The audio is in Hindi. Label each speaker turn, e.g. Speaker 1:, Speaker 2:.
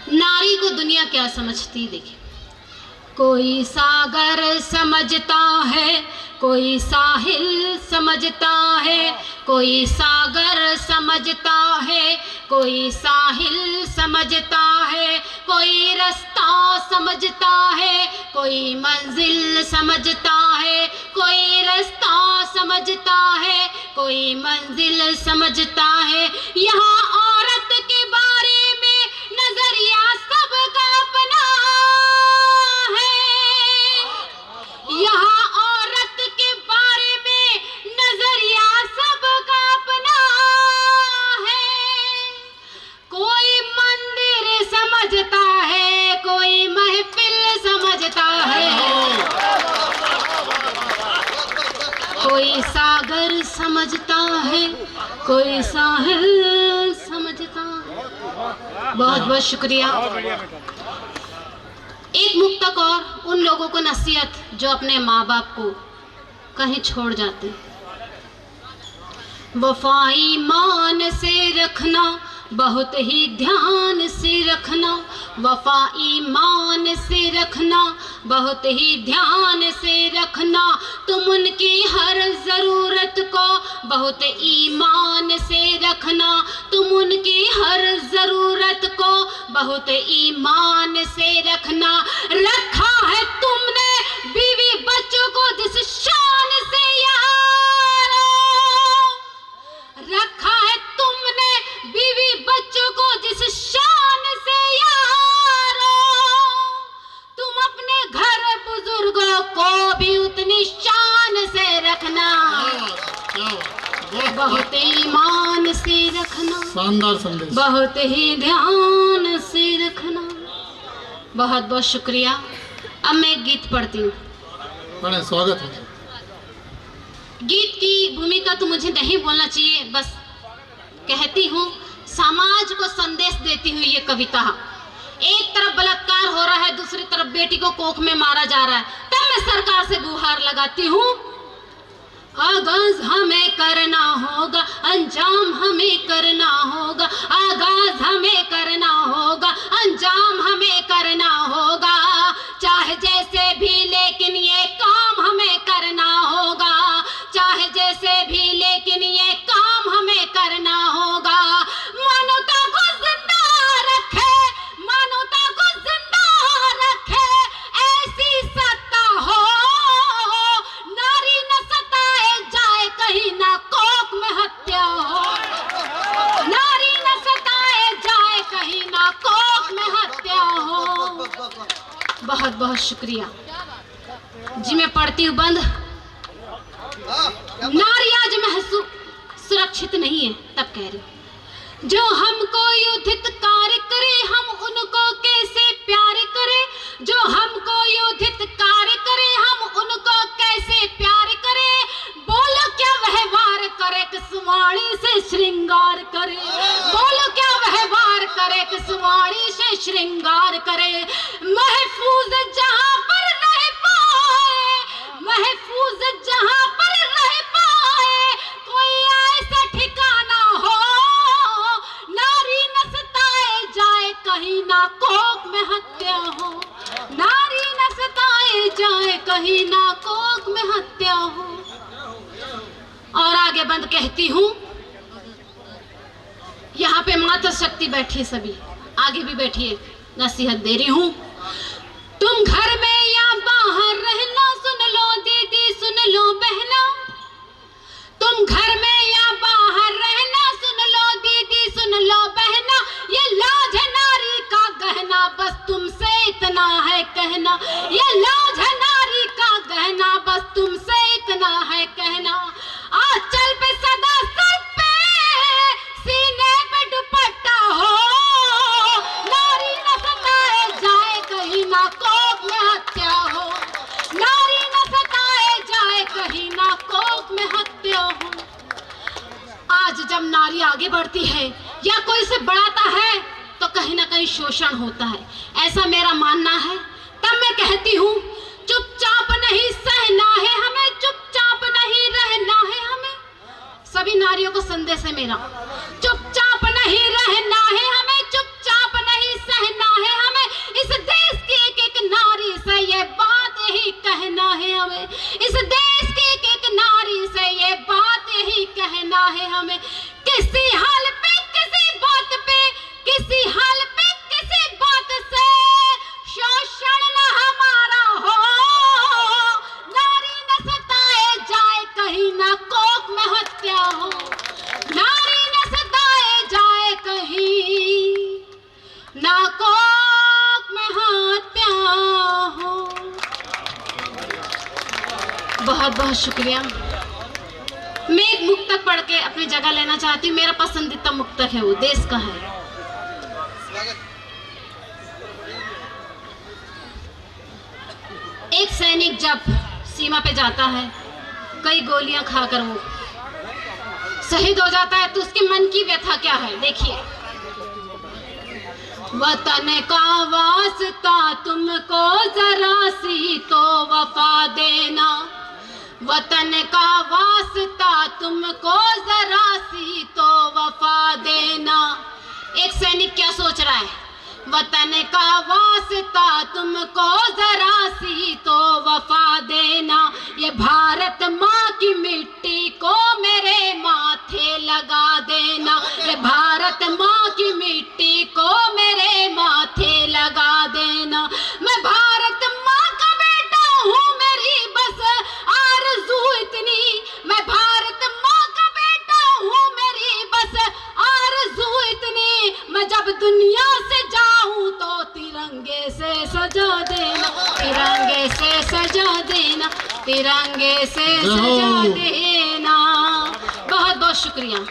Speaker 1: नारी को दुनिया क्या समझती, देखिए। कोई सागर समझता है, कोई साहिल समझता है, कोई सागर समझता है, कोई साहिल समझता है, कोई रास्ता समझता है, कोई मंजिल समझता है, कोई रास्ता समझता है, कोई मंजिल समझता है। यहाँ औरत के बारे में नजरिया सबका अपना है, यहाँ औरत के बारे में नजरिया सबका अपना है। कोई मंदिर समझता है, कोई महफिल समझता है, कोई सागर समझता है, कोई साहिल समझता है। बहुत बहुत शुक्रिया। एक मुक्तक और उन लोगों को नसीहत जो अपने माँ बाप को कहीं छोड़ जाते। वफा ईमान से रखना, बहुत ही ध्यान से रखना, वफा ईमान से रखना, बहुत ही ध्यान से रखना। तुम उनकी हर ज़रूरत को बहुत ईमान से रखना, तुम उनकी हर ज़रूरत को बहुत ईमान से रखना। रखा है तुमने बीवी बच्चों को जिस शान से यारो, रखा है तुमने बीवी बच्चों को जिस शान से यारो, तुम अपने घर बुजुर्गों को भी उतनी शान से रखना, बहुत ईमान से रखना,
Speaker 2: शानदार संदेश,
Speaker 1: बहुत ही ध्यान से रखना। बहुत बहुत शुक्रिया। अब मैं एक गीत पढ़ती हूँ।
Speaker 2: बड़े स्वागत है।
Speaker 1: गीत की भूमिका तो मुझे नहीं बोलना चाहिए, बस कहती हूँ समाज को संदेश देती हुई ये कविता। एक तरफ बलात्कार हो रहा है, दूसरी तरफ बेटी को कोख में मारा जा रहा है, तब मैं सरकार से गुहार लगाती हूँ, आगाज हमें करना होगा, अंजाम हमें करना होगा, आगाज हमें करना होगा, अंजाम हमें करना होगा, चाहे जैसे भी लेकिन ये काम हमें करना होगा, चाहे जैसे भी लेकिन ये काम हमें करना होगा। मानवता को जिंदा रखे, मानवता को जिंदा रखे, ऐसी सत्ता हो, नारी न सताए जाए कहीं ना कोख में हत्या हो, नारी न सताए जाए कहीं ना कोख में हत्या हो। बहुत बहुत शुक्रिया जी। मैं पढ़ती हूँ बंद। नारी आज महसूस सुरक्षित नहीं है, तब कह रही, जो हमको युद्धित कार्य करे हम उनको कैसे प्यार करे, जो हमको युद्धित कार्य करे हम उनको कैसे प्यार करे, बोलो क्या व्यवहार करे किस वाणी से श्रृंगार करे, बोलो क्या व्यवहार करे किस वाणी से श्रृंगार करे। महफूज जहां पर रह पाए, महफूज जहां पर रह पाए, कोई ऐसा ठिकाना हो, नारी न सताए जाए कहीं ना कोख में हत्या हो, नारी न सताए जाए कहीं ना कोख में हत्या हो। और आगे बंद कहती हूँ, यहाँ पे माता शक्ति बैठी, सभी आगे भी बैठिए, नसीहत दे रही हूँ। तुम घर में या बाहर रहना, सुन लो दीदी सुन लो बहना, तुम घर में या बाहर रहना, सुन लो दीदी सुन लो बहना, ये लाज है नारी का गहना, बस तुमसे इतना है कहना, ये लाज है नारी का गहना, बस तुमसे इतना है कहना। आंचल पे सदा सर पे, सीने पे दुपट्टा हो, नारी न सताए जाए कहीं ना कोख में हत्या हो, नारी न सताए जाए कहीं ना कोख में हत्या हो। आज जब नारी आगे बढ़ती है या कोई से बढ़ाता है तो कहीं ना कहीं शोषण होता है, ऐसा मेरा मानना है। तब मैं कहती हूँ, चुपचाप नहीं सहना है हमें, चुपचाप नहीं रहना है हमें। सभी नारियों को संदेश है मेरा, चुपचाप नहीं रहना है हमें, चुपचाप नहीं सहना है रहना है हमें, किसी हाल पे किसी बात पे, किसी हाल पे किसी बात से शोषण न हमारा हो, नारी न सताए जाए कहीं ना कोख में हत्या हो, नारी न सताए जाए कहीं ना कोख में हत्या हो। बहुत बहुत शुक्रिया। मैं एक मुक्तक पढ़ के अपनी जगह लेना चाहती हूँ। मेरा पसंदीदा मुक्तक है, वो देश का है। एक सैनिक जब सीमा पे जाता है, कई गोलियां खाकर वो शहीद हो जाता है, तो उसके मन की व्यथा क्या है देखिए। वतन का वास्ता तुमको जरा सी तो वफा देना, वतन का वास्ता तुमको जरा सी तो वफा देना। एक सैनिक क्या सोच रहा है, वतन का वास्ता तुमको जरा सी तो वफा देना, ये भारत माँ की मिट्टी को मेरे माथे लगा देना, ये भारत माँ की मिट्टी को मेरे माथे लगा देना। मैं भारत माँ का बेटा हूँ, मेरी बस आरज़ू इतनी, मैं भारत माँ का बेटा हूँ, मेरी बस आरज़ू इतनी, मैं जब दुनिया से जाऊं तो तिरंगे से सजा देना, तिरंगे से सजा देना, तिरंगे से सजा देना। बहुत बहुत शुक्रिया।